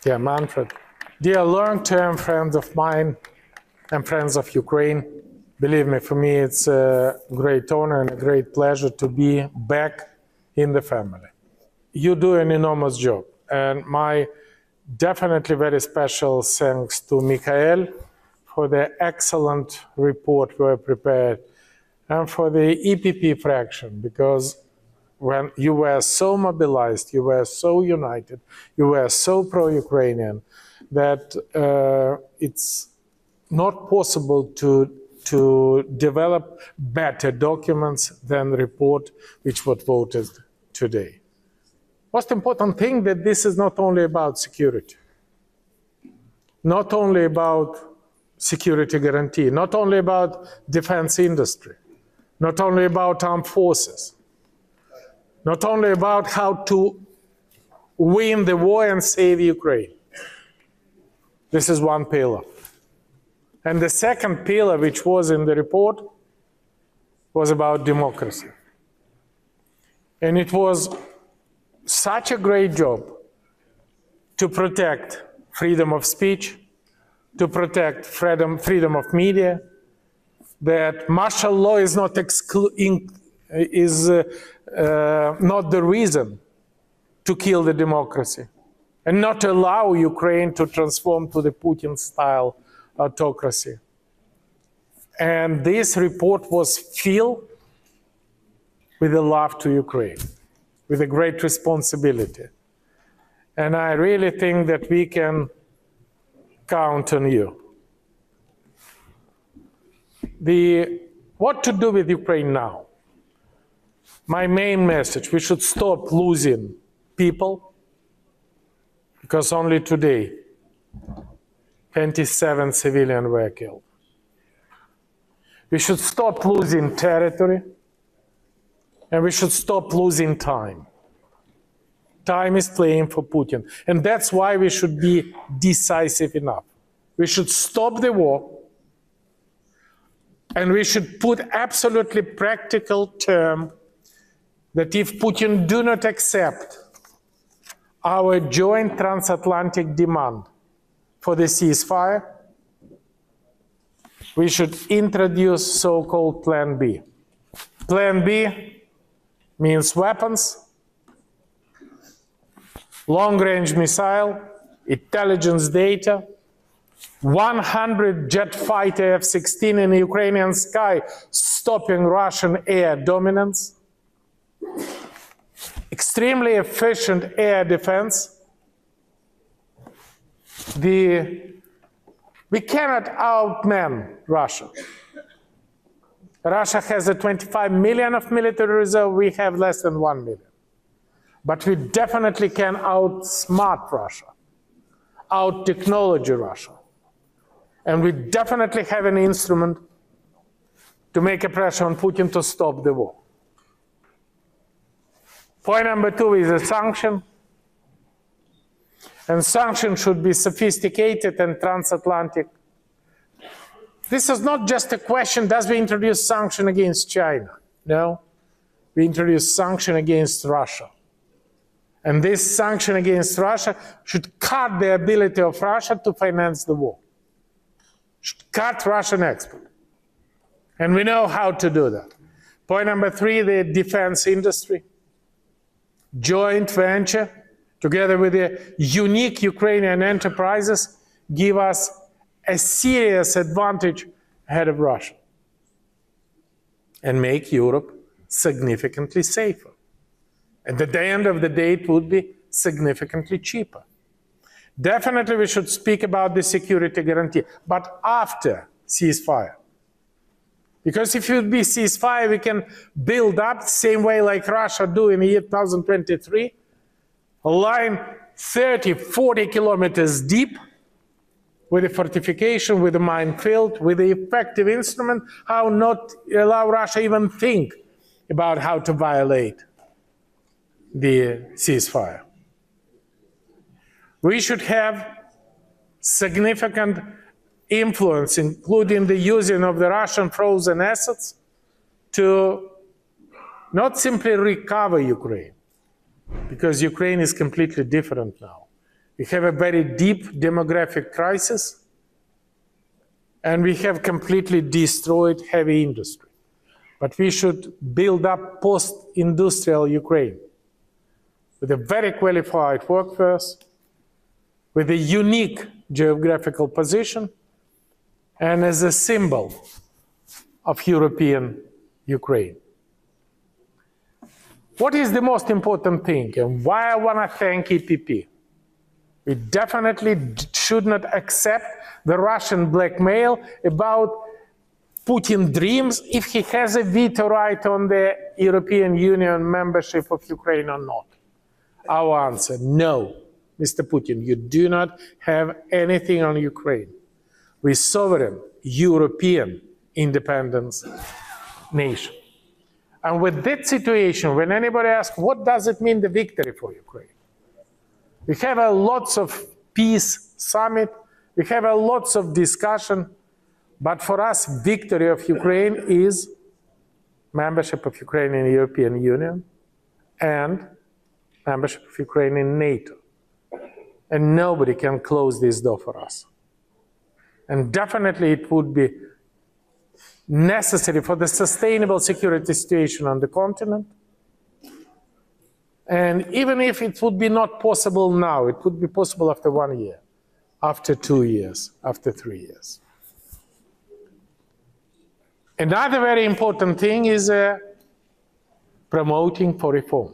dear Manfred, dear long-term friends of mine and friends of Ukraine, believe me, for me it's a great honor and a great pleasure to be back in the family. You do an enormous job, and my definitely very special thanks to Mikhail for the excellent report we prepared, and for the EPP fraction, because when you were so mobilized, you were so united, you were so pro-Ukrainian, that it's not possible to develop better documents than the report which was voted today. Most important thing that this is not only about security, not only about security guarantee, not only about defense industry, not only about armed forces, not only about how to win the war and save Ukraine. This is one pillar. And the second pillar, which was in the report, was about democracy. And it was such a great job to protect freedom of speech, to protect freedom of media, that martial law is not not the reason to kill the democracy and not allow Ukraine to transform to the Putin-style autocracy. And this report was filled with a love to Ukraine, with a great responsibility. And I really think that we can count on you. What to do with Ukraine now? My main message, we should stop losing people, because only today 27 civilians were killed. We should stop losing territory, and we should stop losing time. Time is playing for Putin, and that's why we should be decisive enough. We should stop the war, and we should put absolutely practical term that if Putin do not accept our joint transatlantic demand for the ceasefire, we should introduce so-called Plan B. Plan B means weapons, long-range missile, intelligence data, 100 jet fighter F-16 in the Ukrainian sky, stopping Russian air dominance, extremely efficient air defense. We cannot outman Russia. Russia has a 25 million of military reserve, we have less than 1 million. But we definitely can outsmart Russia, out-technology Russia. And we definitely have an instrument to make a pressure on Putin to stop the war. Point number 2 is a sanction. And sanctions should be sophisticated and transatlantic. This is not just a question, does we introduce sanction against China? No, we introduce sanction against Russia. And this sanction against Russia should cut the ability of Russia to finance the war. Should cut Russian export. And we know how to do that. Point number 3, the defense industry. Joint venture, together with the unique Ukrainian enterprises, give us a serious advantage ahead of Russia and make Europe significantly safer. And at the end of the day, it would be significantly cheaper. Definitely we should speak about the security guarantee, but after ceasefire. Because if it would be ceasefire, we can build up the same way like Russia do in the year 2023, a line 30, 40 kilometers deep, with a fortification, with a minefield, with the effective instrument, how not allow Russia even think about how to violate the ceasefire. We should have significant influence, including the using of the Russian frozen assets, to not simply recover Ukraine, because Ukraine is completely different now. We have a very deep demographic crisis, and we have completely destroyed heavy industry. But we should build up post-industrial Ukraine with a very qualified workforce, with a unique geographical position, and as a symbol of European Ukraine. What is the most important thing, and why I want to thank EPP? We definitely should not accept the Russian blackmail about Putin's dreams if he has a veto right on the European Union membership of Ukraine or not. Our answer, no, Mr. Putin, you do not have anything on Ukraine. We're sovereign, European independence nation. And with that situation, when anybody asks, what does it mean, the victory for Ukraine? We have lots of peace summit, we have lots of discussion, but for us, victory of Ukraine is membership of Ukraine in the European Union and membership of Ukraine in NATO. And nobody can close this door for us. And definitely it would be necessary for the sustainable security situation on the continent. And even if it would be not possible now, it would be possible after 1 year, after 2 years, after 3 years. Another very important thing is promoting for reform.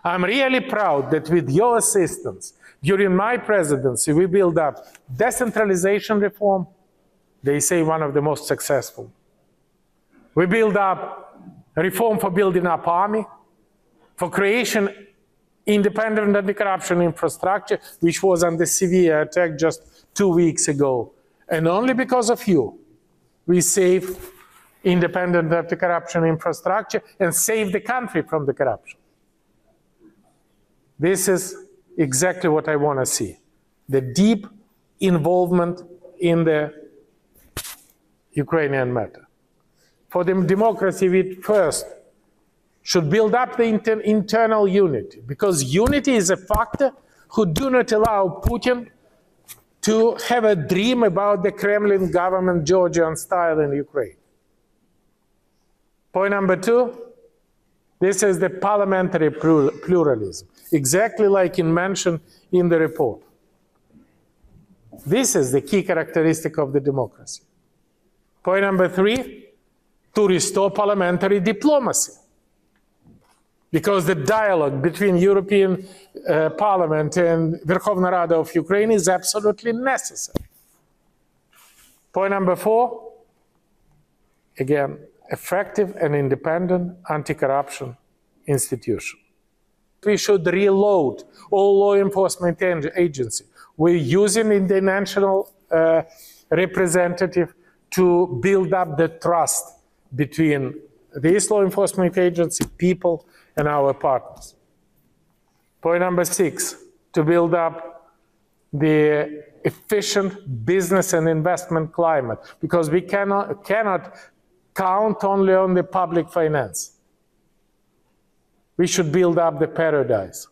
I'm really proud that with your assistance, during my presidency, we built up decentralization reform. They say one of the most successful. We build up reform for building up army, for creation independent anti-corruption infrastructure, which was under severe attack just 2 weeks ago. And only because of you, we saved independent anti-corruption infrastructure and saved the country from the corruption. This is exactly what I want to see. The deep involvement in the Ukrainian matter. For the democracy, we first should build up the internal unity, because unity is a factor who do not allow Putin to have a dream about the Kremlin government Georgian style in Ukraine. Point number 2, this is the parliamentary pluralism, exactly like mentioned in the report. This is the key characteristic of the democracy. Point number 3, to restore parliamentary diplomacy. Because the dialogue between European Parliament and Verkhovna Rada of Ukraine is absolutely necessary. Point number 4, again, effective and independent anti-corruption institution. We should reload all law enforcement agencies. We're using international representative to build up the trust between these law enforcement agency, people, and our partners. Point number 6, to build up the efficient business and investment climate, because we cannot count only on the public finance. We should build up the paradise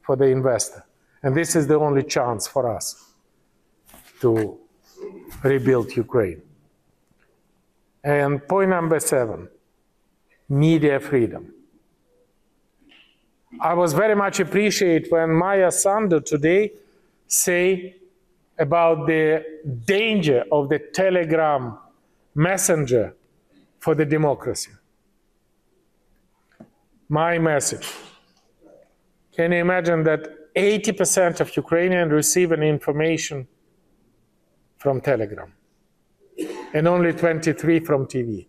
for the investor. And this is the only chance for us to rebuild Ukraine. And point number 7, media freedom. I was very much appreciate when Maya Sandu today say about the danger of the Telegram messenger for the democracy. My message. Can you imagine that 80% of Ukrainians receive an information from Telegram and only 23% from TV?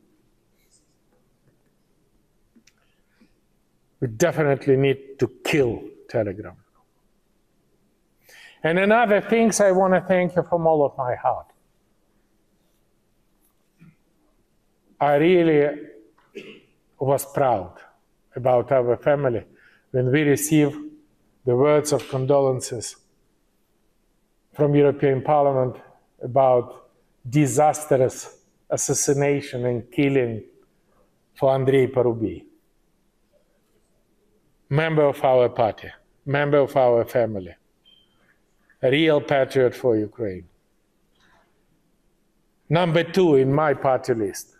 We definitely need to kill Telegram. And another thing, I want to thank you from all of my heart. I really was proud about our family when we received the words of condolences from European Parliament about disastrous assassination and killing for Andrei Parubiy, member of our party, member of our family, a real patriot for Ukraine. Number 2 in my party list,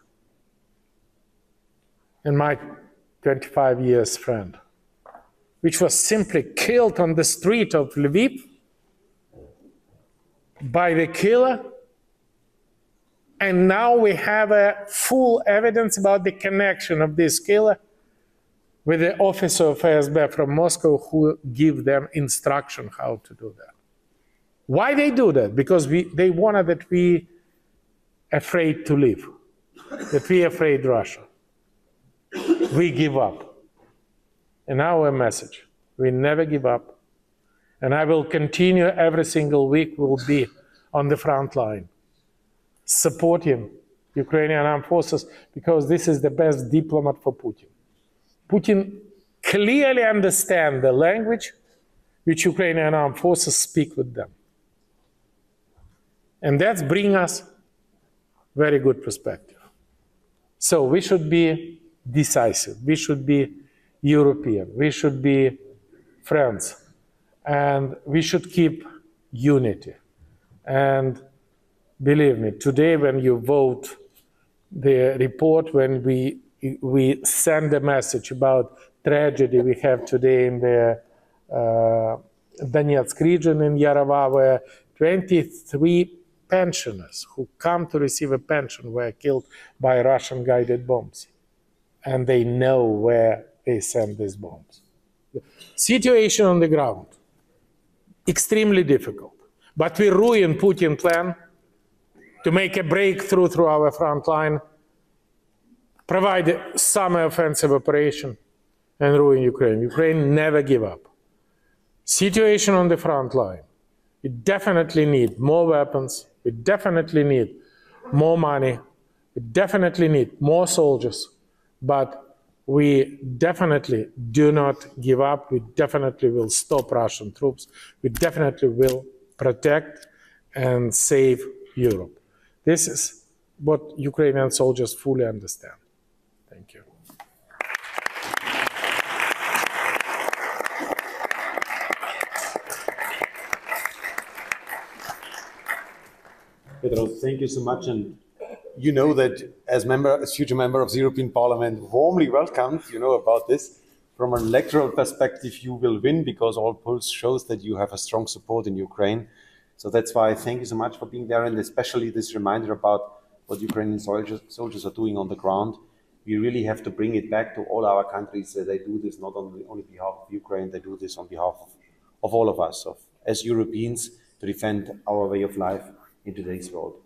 and my 25 years friend, which was simply killed on the street of Lviv by the killer. And now we have a full evidence about the connection of this killer with the officer of FSB from Moscow who give them instruction how to do that. Why they do that? Because they wanted that we afraid to live, that we afraid Russia. We give up. And our message, we never give up. And I will continue every single week, will be on the front line, supporting Ukrainian armed forces, because this is the best diplomat for Putin. Putin clearly understands the language which Ukrainian armed forces speak with them. And that's bring us very good perspective. So we should be decisive. We should be European. We should be friends. And we should keep unity. And believe me, today when you vote the report, when we send a message about tragedy we have today in the Donetsk region in Yarova, where 23 pensioners who come to receive a pension were killed by Russian guided bombs. And they know where they send these bombs. The situation on the ground, extremely difficult. But we ruin Putin's plan to make a breakthrough through our front line, provide a summer offensive operation, and ruin Ukraine. Ukraine never give up. Situation on the front line. We definitely need more weapons. We definitely need more money. We definitely need more soldiers. But we definitely do not give up. We definitely will stop Russian troops. We definitely will protect and save Europe. This is what Ukrainian soldiers fully understand. Thank you. Pedro, thank you so much. And you know that as future member of the European Parliament, warmly welcomed, you know about this. From an electoral perspective, you will win because all polls shows that you have a strong support in Ukraine. So that's why thank you so much for being there, and especially this reminder about what Ukrainian soldiers are doing on the ground. We really have to bring it back to all our countries. They do this not only on behalf of Ukraine, they do this on behalf of all of us, as Europeans, to defend our way of life in today's world.